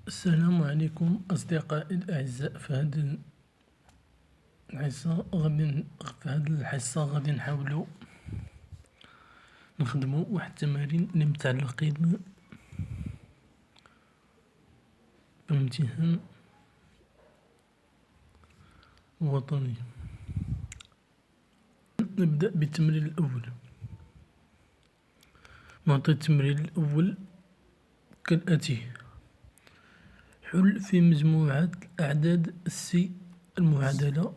السلام عليكم أصدقائي الأعزاء. في هذه الحصة غادي نحاولو نخدمو واحد التمارين اللي متعلقين بامتحان وطني. نبدأ بالتمرين الأول. نعطي التمرين الأول كالآتي: حل في مجموعة أعداد السي المعادلة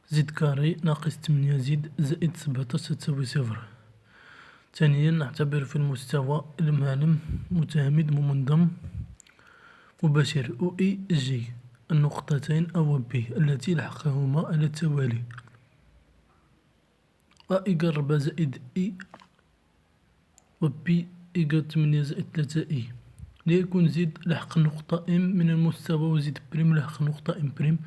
زد كاري ناقص 8 زد زائد 17 تساوي 0. ثانيا، نعتبر في المستوى المعلم متهامد ممنظم مباشر أو إي جي النقطتين أو بي التي لحقهما على التوالي أ إيكال 4 زائد إي و بي إيكال 8 زائد 3 إي. ليكن زد لحق نقطة إم من المستوى وزد بريم لحق نقطة إم بريم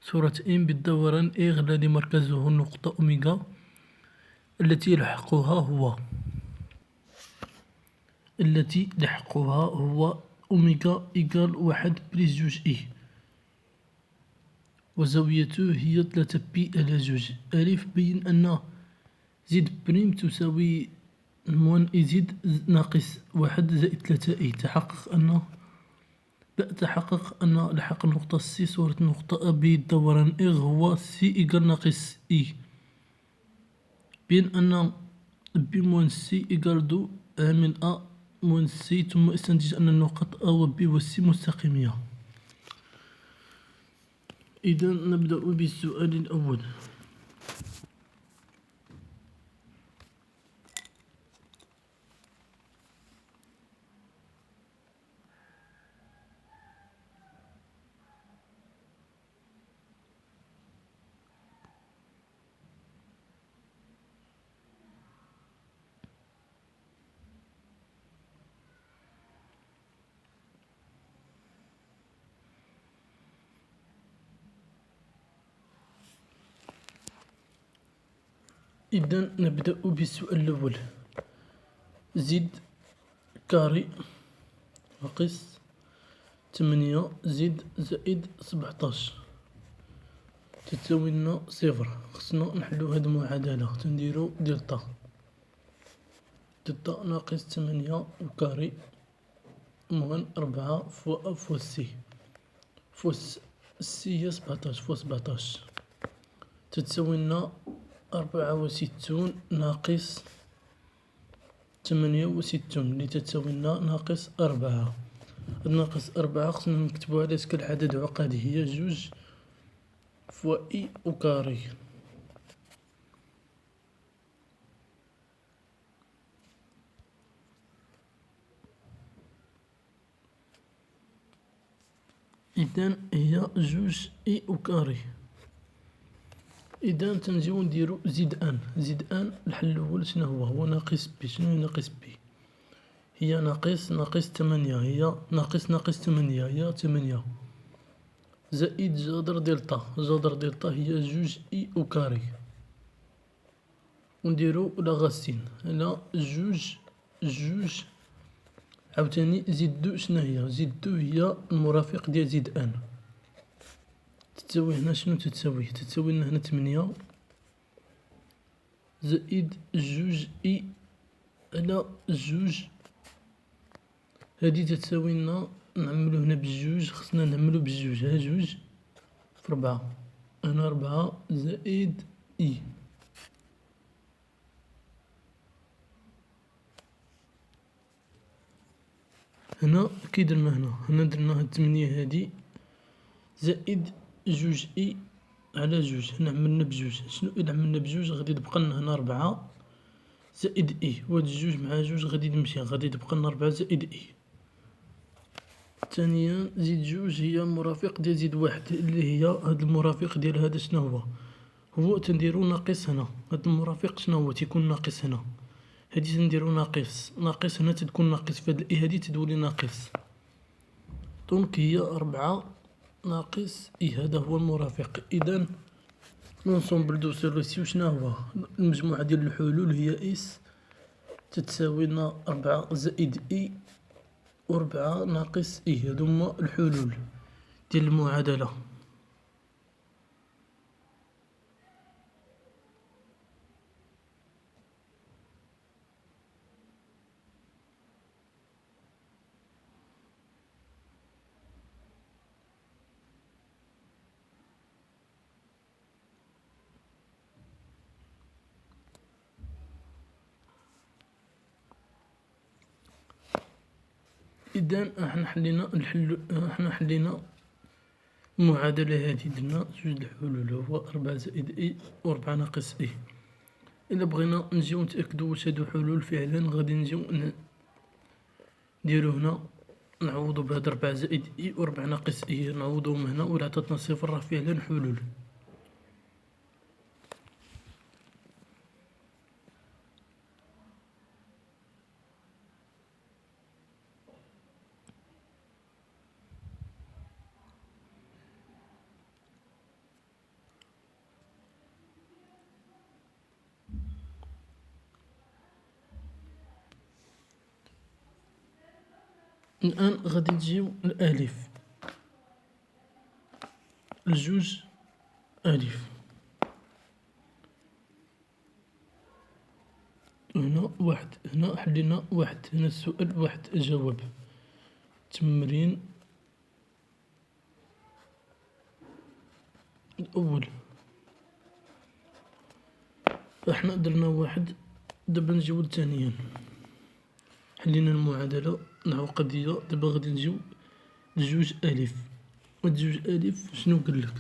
صورة إم بالدوران إغ الذي مركزه النقطة أوميغا التي لحقها هو أوميغا إيكال 1 بليس 2 إي وزاويته هي 3 بي على 2. ألف، بين أن زد بريم تساوي موان إي زد ناقص 1 زائد 3 إي. تحقق أن لحق النقطة سي صورة النقطة أ بالدوران إغ هو سي إيكال ناقص إي. بين أن بي موان سي إيكال 2 عامل أ موان سي، ثم استنتج أن النقط أ و بي و سي مستقيمية. إذا نبدأ بالسؤال الأول. إذا نبدأ بالسؤال الأول: زد كاري ناقص 8 زد زائد 17 تساوي لنا 0. خصنا نحلو هاد المعادلة. تنديرو دلتا ناقص 8 وكاري موان 4 فوا أ فوا سي هي 17 فوا 17 تتساوي لنا 64 ناقص 68 اللي تتساوي لنا ناقص 4. ناقص 4 خصنا نكتبوها على شكل عدد عقدي، هي 2 فوا إي أو كاري. إذن هي 2 إي أو كاري. إذا تنجيو نديرو زد أن الحل الأول شنو هو ناقص بي. شنو هي ناقص بي؟ هي ناقص 8 هي ناقص 8 هي 8 زائد جذر دلتا هي 2 إي أو كاري. ونديرو لاغاسين على 2 عاوتاني زد 2. شنو هي زد 2؟ هي المرافق ديال زد أن. تتساوي هنا شنو تتساوي لنا هنا 8 زائد 2 إي على 2. هادي تتساوي لنا نعملو هنا بجوج، خصنا نعملو بجوج. ها 2 في 4 هنا 4 زائد إي. هنا كي درنا هنا درنا هاد 8 هادي زائد 2 إي على 2. هنا عملنا بجوج. شنو إلا عملنا بجوج؟ غادي تبقى لنا هنا 4 زائد إي، وهاد 2 مع 2 غادي تمشي، غادي تبقى لنا 4 زائد إي. ثانيا زد 2 هي المرافق ديال زد 1 اللي هي هاد المرافق ديال هذا. شنو هو تنديرو ناقص هنا. هاد المرافق شنو هو تيكون ناقص هنا. هادي تنديرو ناقص هنا تتكون ناقص، فهاد الإي هادي تولي ناقص. دونك هي 4 ناقص إي، هذا هو المرافق. إذا لونسومبل دو سوليسيون شنو هو؟ المجموعة ديال الحلول هي إس تتساوي لنا 4 زائد إي و4 ناقص إي. هادو هما الحلول ديال المعادلة. إذا حنا حلينا المعادلة هادي، درنا جوج الحلول، هو 4 زائد إي و4 ناقص إي. إلا بغينا نجيو نتأكدو واش هادو حلول فعلا، غادي نجيو نديرو هنا، نعوضو بهاد 4 زائد إي و4 ناقص إي، نعوضوهم هنا وإلا عطاتنا صفر راه فعلا حلول. الآن غادي نجيو لألف، الجوج ألف، هنا واحد، هنا حلينا واحد، هنا السؤال واحد جواب. تمرين الأول، احنا درنا واحد، دابا نجيو لثانيا، حلينا المعادلة نحو قضية، دابا غادي نجيو لجوج ألف. هاد جوج ألف شنو قالك؟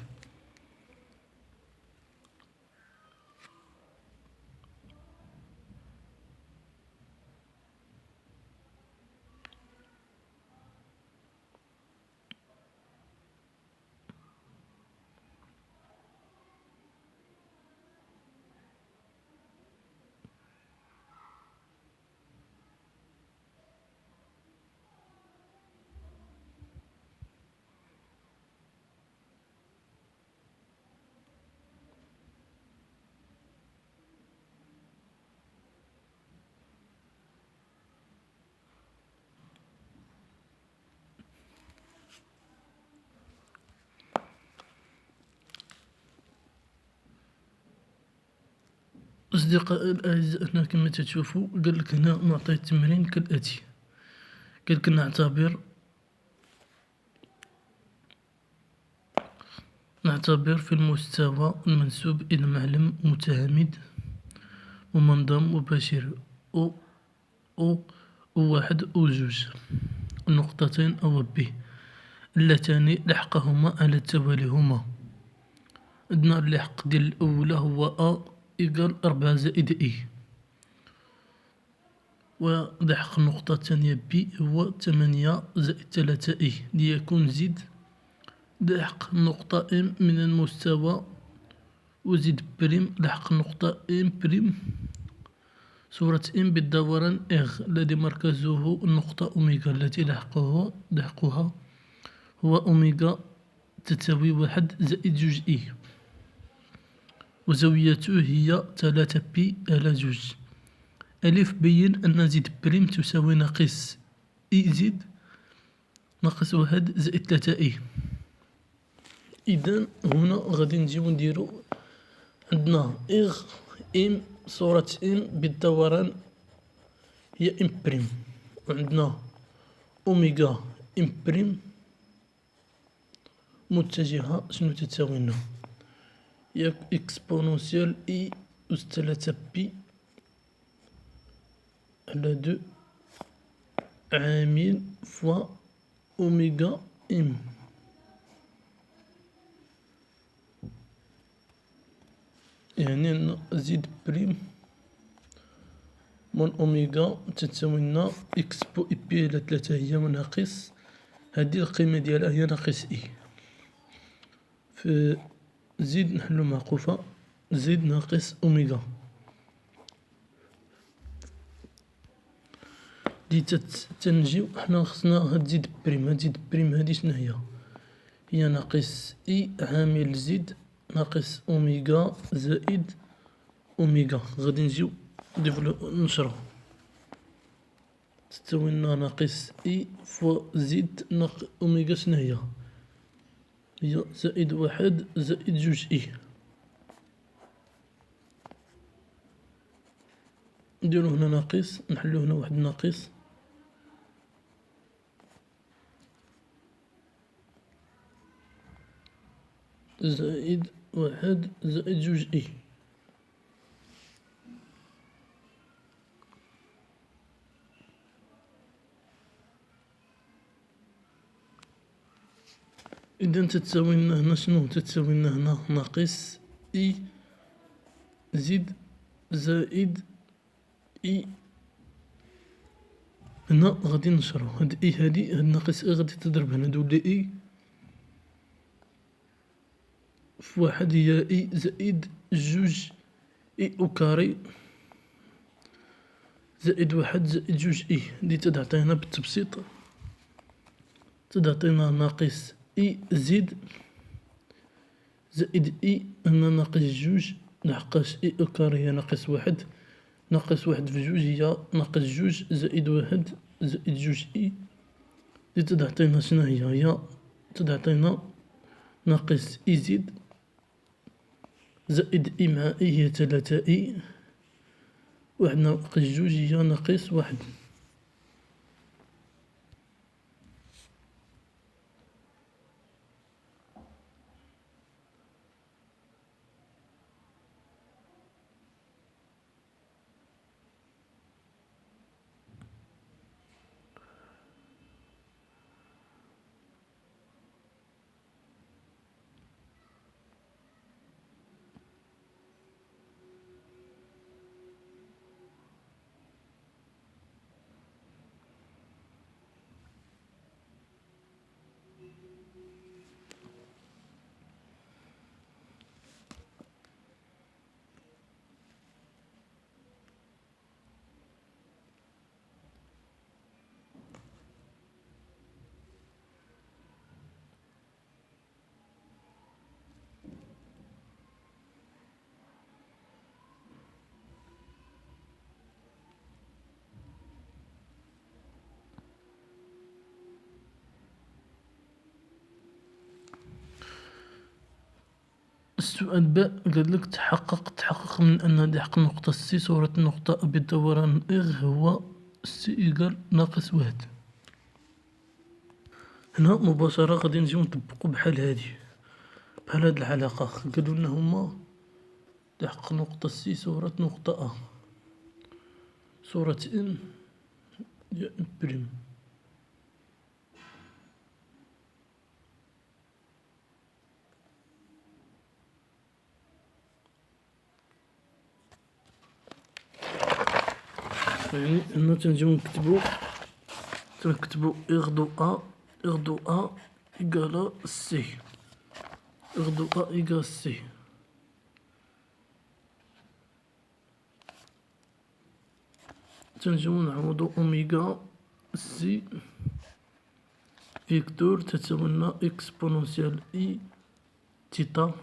أصدقائي الأعزاء، هنا كما تشوفوا قالك هنا معطي التمرين كالآتي. قالك نعتبر في المستوى المنسوب إلى معلم متعمد ومنظم مباشر أو واحد أو جوج النقطتين أو ب اللتان لحقهما على التوالي هما. عندنا اللحق ديال الأولى هو أ إيكال 4 زائد إي، ولحق النقطة الثانية بي هو 8 زائد 3 إي، ليكون زيد لحق النقطة إم من المستوى وزيد بريم لحق النقطة إم بريم صورة إم بالدوران إغ الذي مركزه النقطة أوميغا التي لحقها هو أوميغا تساوي 1 زائد جوج إي، وزاويته هي 3 بي على جوج. ألف بين أن زيد بريم تساوي ناقص إي زيد ناقص 1 زائد 3 إي. إذا هنا غادي نجيو نديرو، عندنا إغ إم صورة إم بالدوران هي إم بريم، وعندنا أوميغا إم بريم متجهة شنو تتساوي لنا، هي إكسبونونسيال إي أس 3 بي على 2 عامل فوا أوميغا إم. يعني زيد بريم من أوميغا تتساوي لنا إكس بو إي بي على 3 هي ناقص، هادي القيمة ديالها هي ناقص إي. في زيد نحلو معقوفة زيد ناقص أوميغا دي تنجيو حنا خصنا هاد زيد بريم، هاد زيد بريم هادي شناهي؟ هي ناقص إي عامل زيد ناقص أوميغا زائد أوميغا. غادي نجيو نشرو تساوي لنا ناقص إي فوا زد أوميغا شناهي هي زائد واحد زائد جوج إي. نديرو هنا ناقص، نحلو هنا واحد ناقص زائد واحد زائد جوج إي. إذا تتساوي لنا هنا شنو؟ تتساوي لنا هنا ناقص إي زد زائد إي. هنا غادي نشرو هاد إي هادي، هاد ناقص إي غادي تضرب هنا تولي إي في واحد هي إي زائد جوج إي أو كاري زائد واحد زائد جوج إي. دي تتعطينا بالتبسيط تتعطينا ناقص إي زد زائد إي هنا ناقص جوج لحقاش إي أو كاري هي ناقص واحد، ناقص واحد في جوج هي ناقص جوج زائد واحد زائد جوج إي. دي تتعطينا شناهي؟ هي تتعطينا ناقص إي زد زائد إي مع إي هي تلاتة إي، واحد ناقص جوج هي ناقص واحد. السؤال باء قالك تحقق من أن لحق نقطة سي صورة النقطة أ بدوران إغ هو سي إيكال ناقص واحد. هنا مباشرة غادي نجيو نطبقو بحال هادي، بحال هاد العلاقة. قالولنا هما لحق نقطة سي صورة نقطة أ صورة إن هي إن بريم. يعني هنا تنجيو تنكتبو إغ دو أ إيكالا سي، إغ دو أ إيكال سي. تنجيو نعوضو أوميغا سي فيكتور تساوي لنا إكسبونونسيال إي تيتا